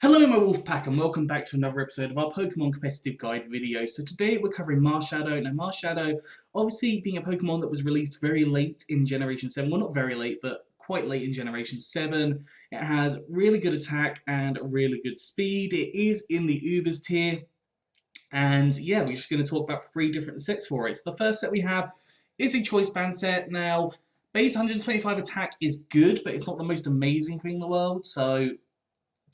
Hello my wolf pack and welcome back to another episode of our Pokemon competitive guide video. So today we're covering Marshadow. Now Marshadow, obviously being a Pokemon that was released very late in Generation 7, well not very late but quite late in Generation 7. It has really good attack and really good speed. It is in the Ubers tier and yeah, we're just going to talk about three different sets for it. So the first set we have is a Choice Band set. Now base 125 attack is good but it's not the most amazing thing in the world, so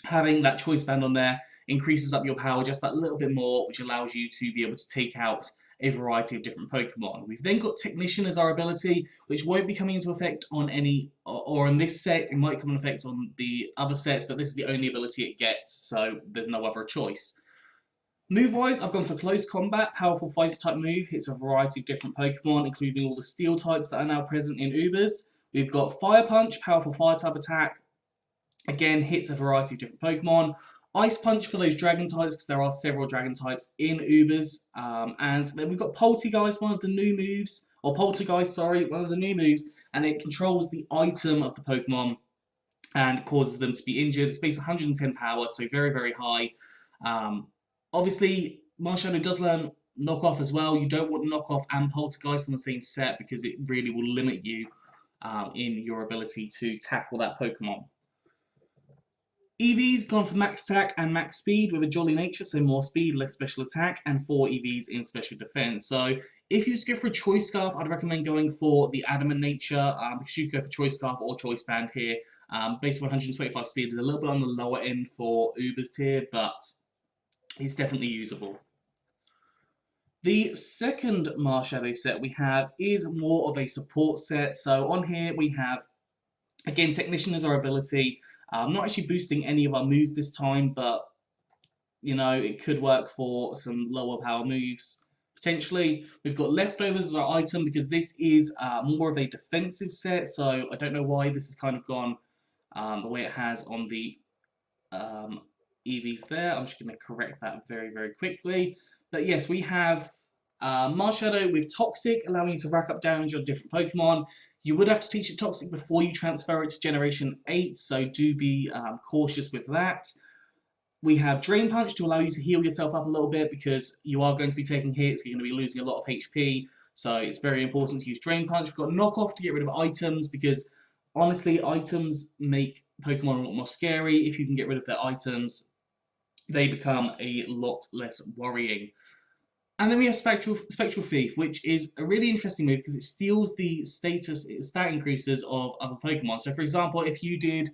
having that choice band on there increases up your power just that little bit more, which allows you to be able to take out a variety of different Pokemon. We've then got Technician as our ability, which won't be coming into effect on any, or on this set. It might come into effect on the other sets, but this is the only ability it gets, so there's no other choice. Move-wise, I've gone for Close Combat, powerful Fighter-type move, hits a variety of different Pokemon, including all the Steel types that are now present in Ubers. We've got Fire Punch, powerful Fire-type attack, again, hits a variety of different Pokemon. Ice Punch for those Dragon types, because there are several Dragon types in Ubers. And then we've got Poltergeist, one of the new moves, or Poltergeist, sorry, one of the new moves, and it controls the item of the Pokemon and causes them to be injured. It's base 110 power, so very, very high. Obviously, Marshadow does learn Knock Off as well. You don't want Knock Off and Poltergeist on the same set because it really will limit you in your ability to tackle that Pokemon. EV's gone for max attack and max speed with a jolly nature, so more speed, less special attack, and 4 EVs in special defense. So if you just go for a choice scarf, I'd recommend going for the adamant nature because you can go for choice scarf or choice band here. Base of 125 speed is a little bit on the lower end for Uber's tier, but it's definitely usable. The second Marshadow set we have is more of a support set. So on here we have, again, Technician is our ability. I'm not actually boosting any of our moves this time, but you know, it could work for some lower power moves potentially. We've got Leftovers as our item because this is more of a defensive set, so I don't know why this has kind of gone the way it has on the EVs there. I'm just going to correct that very, very quickly. But yes, we have Marshadow with Toxic, allowing you to rack up damage on different Pokemon. You would have to teach it Toxic before you transfer it to Generation 8, so do be cautious with that. We have Drain Punch to allow you to heal yourself up a little bit because you are going to be taking hits, you're going to be losing a lot of HP, so it's very important to use Drain Punch. We've got Knock Off to get rid of items because, honestly, items make Pokemon a lot more scary. If you can get rid of their items, they become a lot less worrying. And then we have Spectral Thief, which is a really interesting move because it steals the stat increases of other Pokemon. So for example, if you did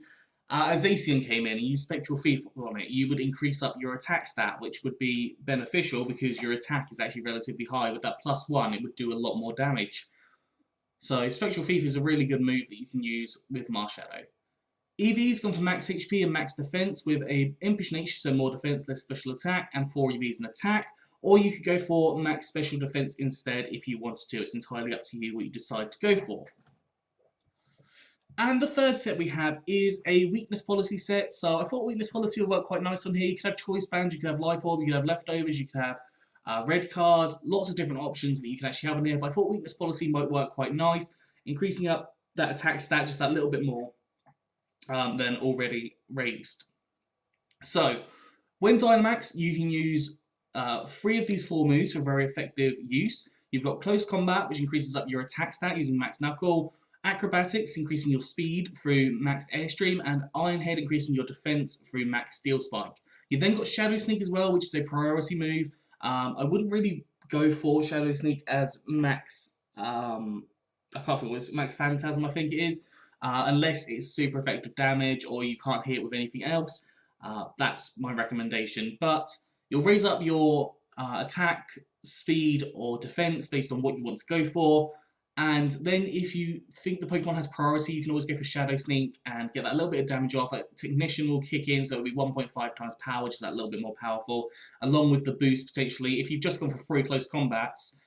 a Zacian came in and you Spectral Thief on it, you would increase up your attack stat, which would be beneficial because your attack is actually relatively high. With that +1, it would do a lot more damage. So Spectral Thief is a really good move that you can use with Marshadow. EV's gone for max HP and max defense with a Impish nature, so more defense, less special attack, and 4 EVs in attack. Or you could go for max special defense instead if you wanted to. It's entirely up to you what you decide to go for. And the third set we have is a weakness policy set. So I thought weakness policy would work quite nice on here. You could have choice bands, you could have life orb, you could have leftovers, you could have red card, lots of different options that you can actually have on here. But I thought weakness policy might work quite nice, increasing up that attack stat just that little bit more than already raised. So when Dynamax, you can use 3 of these 4 moves for very effective use. You've got Close Combat, which increases up your attack stat using Max Knuckle, Acrobatics, increasing your speed through Max Airstream, and Iron Head, increasing your defense through Max Steel Spike. You've then got Shadow Sneak as well, which is a priority move. I wouldn't really go for Shadow Sneak as Max, I can't think what it is, Max Phantasm I think it is, unless it's super effective damage or you can't hit with anything else. That's my recommendation, but you'll raise up your attack, speed, or defense based on what you want to go for. And then if you think the Pokemon has priority, you can always go for Shadow Sneak and get that little bit of damage off. Technician will kick in, so it'll be 1.5 times power, which is that little bit more powerful, along with the boost potentially. If you've just gone for 3 close combats,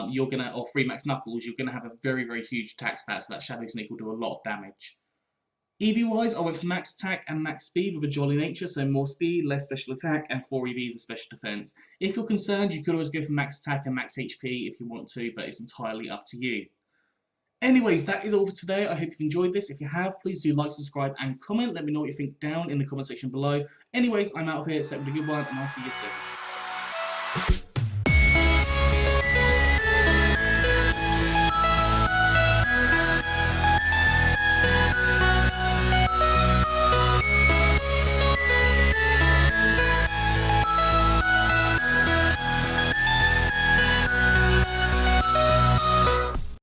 you're gonna, or 3 max knuckles, you're gonna have a very, very huge attack stat, so that Shadow Sneak will do a lot of damage. EV-wise, I went for max attack and max speed with a jolly nature, so more speed, less special attack, and 4 EVs and special defense. If you're concerned, you could always go for max attack and max HP if you want to, but it's entirely up to you. Anyways, that is all for today. I hope you've enjoyed this. If you have, please do like, subscribe, and comment. Let me know what you think down in the comment section below. Anyways, I'm out of here, so have a good one, and I'll see you soon.